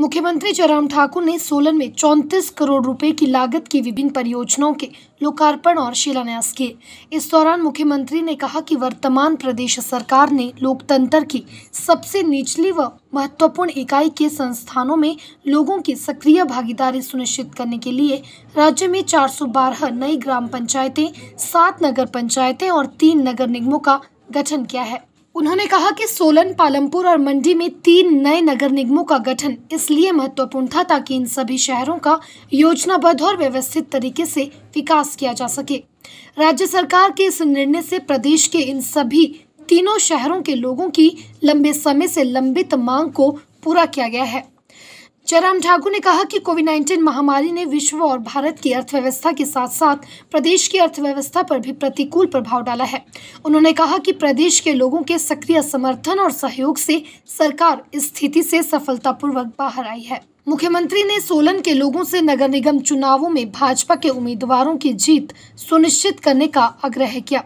मुख्यमंत्री जयराम ठाकुर ने सोलन में 34 करोड़ रुपए की लागत की विभिन्न परियोजनाओं के लोकार्पण और शिलान्यास किए। इस दौरान मुख्यमंत्री ने कहा कि वर्तमान प्रदेश सरकार ने लोकतंत्र की सबसे निचली व महत्वपूर्ण इकाई के संस्थानों में लोगों की सक्रिय भागीदारी सुनिश्चित करने के लिए राज्य में 412 नई ग्राम पंचायतें, 7 नगर पंचायतें और 3 नगर निगमों का गठन किया है। उन्होंने कहा कि सोलन, पालमपुर और मंडी में 3 नए नगर निगमों का गठन इसलिए महत्वपूर्ण था ताकि इन सभी शहरों का योजनाबद्ध और व्यवस्थित तरीके से विकास किया जा सके। राज्य सरकार के इस निर्णय से प्रदेश के इन सभी तीनों शहरों के लोगों की लंबे समय से लंबित मांग को पूरा किया गया है। जयराम ठाकुर ने कहा कि कोविड-19 महामारी ने विश्व और भारत की अर्थव्यवस्था के साथ साथ प्रदेश की अर्थव्यवस्था पर भी प्रतिकूल प्रभाव डाला है। उन्होंने कहा कि प्रदेश के लोगों के सक्रिय समर्थन और सहयोग से सरकार इस स्थिति से सफलतापूर्वक बाहर आई है। मुख्यमंत्री ने सोलन के लोगों से नगर निगम चुनावों में भाजपा के उम्मीदवारों की जीत सुनिश्चित करने का आग्रह किया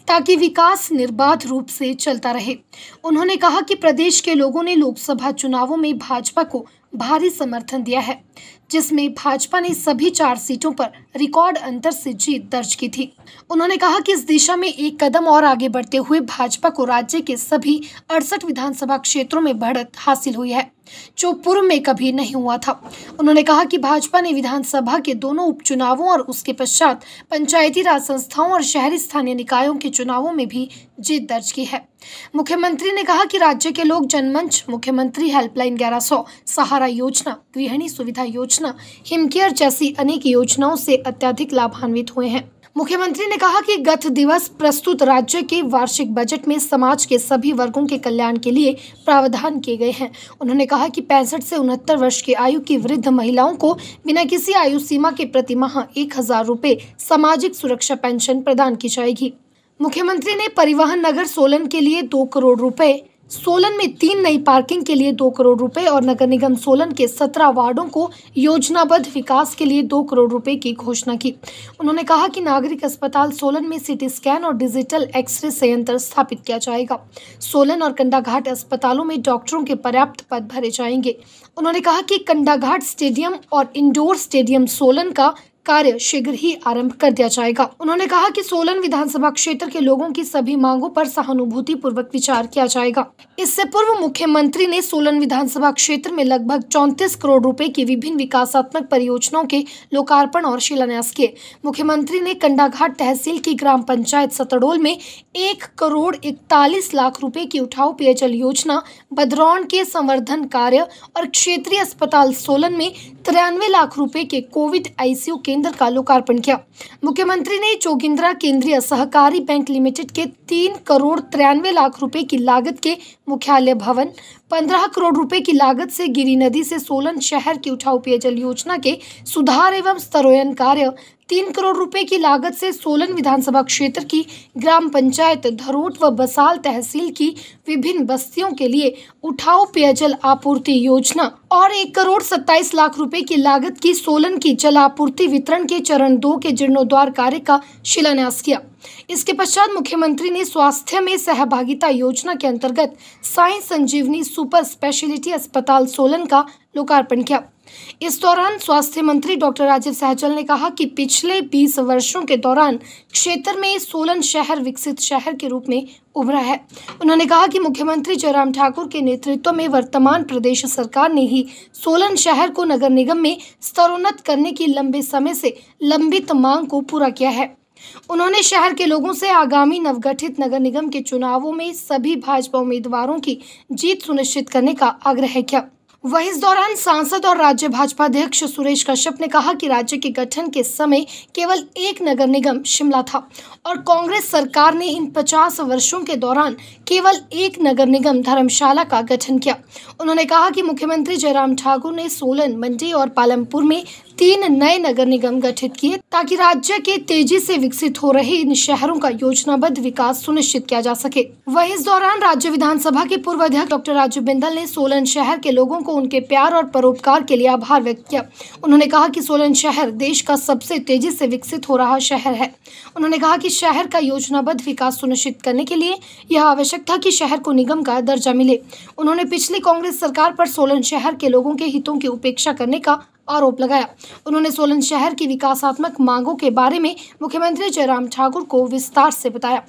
ताकि विकास निर्बाध रूप से चलता रहे। उन्होंने कहा कि प्रदेश के लोगों ने लोकसभा चुनावों में भाजपा को भारी समर्थन दिया है, जिसमें भाजपा ने सभी 4 सीटों पर रिकॉर्ड अंतर से जीत दर्ज की थी। उन्होंने कहा कि इस दिशा में एक कदम और आगे बढ़ते हुए भाजपा को राज्य के सभी 68 विधानसभा क्षेत्रों में बढ़त हासिल हुई है, जो पूर्व में कभी नहीं हुआ था। उन्होंने कहा कि भाजपा ने विधानसभा के दोनों उपचुनावों और उसके पश्चात पंचायती राज संस्थाओं और शहरी स्थानीय निकायों के चुनावों में भी जीत दर्ज की है। मुख्यमंत्री ने कहा कि राज्य के लोग जनमंच, मुख्यमंत्री हेल्पलाइन 1100, सहारा योजना, गृहिणी सुविधा योजना, हिमकेयर जैसी अनेक योजनाओं से अत्यधिक लाभान्वित हुए हैं। मुख्यमंत्री ने कहा कि गत दिवस प्रस्तुत राज्य के वार्षिक बजट में समाज के सभी वर्गों के कल्याण के लिए प्रावधान किए गए हैं। उन्होंने कहा कि 65 से 69 वर्ष की आयु की वृद्ध महिलाओं को बिना किसी आयु सीमा के प्रति माह 1000 रुपए सामाजिक सुरक्षा पेंशन प्रदान की जाएगी। मुख्यमंत्री ने परिवहन नगर सोलन के लिए 2 करोड़ रुपए, सोलन में 3 नई पार्किंग के लिए 2 करोड़ रुपए और नगर निगम सोलन के 17 वार्डों को योजनाबद्ध विकास के लिए 2 करोड़ रुपए की घोषणा की। उन्होंने कहा कि नागरिक अस्पताल सोलन में सीटी स्कैन और डिजिटल एक्सरे संयंत्र स्थापित किया जाएगा। सोलन और कंडाघाट अस्पतालों में डॉक्टरों के पर्याप्त पद भरे जाएंगे। उन्होंने कहा कि कंडाघाट स्टेडियम और इंडोर स्टेडियम सोलन का कार्य शीघ्र ही आरंभ कर दिया जाएगा। उन्होंने कहा कि सोलन विधानसभा क्षेत्र के लोगों की सभी मांगों पर सहानुभूति पूर्वक विचार किया जाएगा। इससे पूर्व मुख्यमंत्री ने सोलन विधानसभा क्षेत्र में लगभग 34 करोड़ रुपए की विभिन्न विकासात्मक परियोजनाओं के लोकार्पण और शिलान्यास किए। मुख्यमंत्री ने कंडाघाट तहसील की ग्राम पंचायत सतड़ोल में 1 करोड़ 41 लाख रुपए की उठाऊ पेयजल योजना, बदरौन के संवर्धन कार्य और क्षेत्रीय अस्पताल सोलन में 93 लाख रुपए के कोविड आईसीयू केंद्र का लोकार्पण किया। मुख्यमंत्री ने जोगिंद्रा केंद्रीय सहकारी बैंक लिमिटेड के 3 करोड़ 93 लाख रुपए की लागत के मुख्यालय भवन, 15 करोड़ रुपए की लागत से गिरी नदी से सोलन शहर की उठाऊ पेयजल योजना के सुधार एवं स्तरोन्नयन कार्य, 3 करोड़ रुपए की लागत से सोलन विधानसभा क्षेत्र की ग्राम पंचायत धरोट व बसाल तहसील की विभिन्न बस्तियों के लिए उठाऊ पेयजल आपूर्ति योजना और 1 करोड़ 27 लाख रुपए की लागत की सोलन की जल आपूर्ति वितरण के चरण 2 के जीर्णोद्धार कार्य का शिलान्यास किया। इसके पश्चात मुख्यमंत्री ने स्वास्थ्य में सहभागिता योजना के अंतर्गत साई संजीवनी सुपर स्पेशलिटी अस्पताल सोलन का लोकार्पण किया। इस दौरान स्वास्थ्य मंत्री डॉक्टर राजीव सहजल ने कहा कि पिछले 20 वर्षों के दौरान क्षेत्र में सोलन शहर विकसित शहर के रूप में उभरा है। उन्होंने कहा कि मुख्यमंत्री जयराम ठाकुर के नेतृत्व में वर्तमान प्रदेश सरकार ने ही सोलन शहर को नगर निगम में स्तरोन्नत करने की लंबे समय से लंबित मांग को पूरा किया है। उन्होंने शहर के लोगों से आगामी नवगठित नगर निगम के चुनावों में सभी भाजपा उम्मीदवारों की जीत सुनिश्चित करने का आग्रह किया। वहीं इस दौरान सांसद और राज्य भाजपा अध्यक्ष सुरेश कश्यप ने कहा कि राज्य के गठन के समय केवल एक नगर निगम शिमला था और कांग्रेस सरकार ने इन 50 वर्षों के दौरान केवल एक नगर निगम धर्मशाला का गठन किया। उन्होंने कहा कि मुख्यमंत्री जयराम ठाकुर ने सोलन, मंडी और पालमपुर में 3 नए नगर निगम गठित किए ताकि राज्य के तेजी से विकसित हो रहे इन शहरों का योजनाबद्ध विकास सुनिश्चित किया जा सके। वहीं इस दौरान राज्य विधानसभा के पूर्व अध्यक्ष डॉक्टर राजू बिंदल ने सोलन शहर के लोगों को उनके प्यार और परोपकार के लिए आभार व्यक्त किया। उन्होंने कहा कि सोलन शहर देश का सबसे तेजी से विकसित हो रहा शहर है। उन्होंने कहा कि शहर का योजनाबद्ध विकास सुनिश्चित करने के लिए यह आवश्यक था कि शहर को निगम का दर्जा मिले। उन्होंने पिछली कांग्रेस सरकार पर सोलन शहर के लोगों के हितों की उपेक्षा करने का आरोप लगाया। उन्होंने सोलन शहर की विकासात्मक मांगों के बारे में मुख्यमंत्री जयराम ठाकुर को विस्तार से बताया।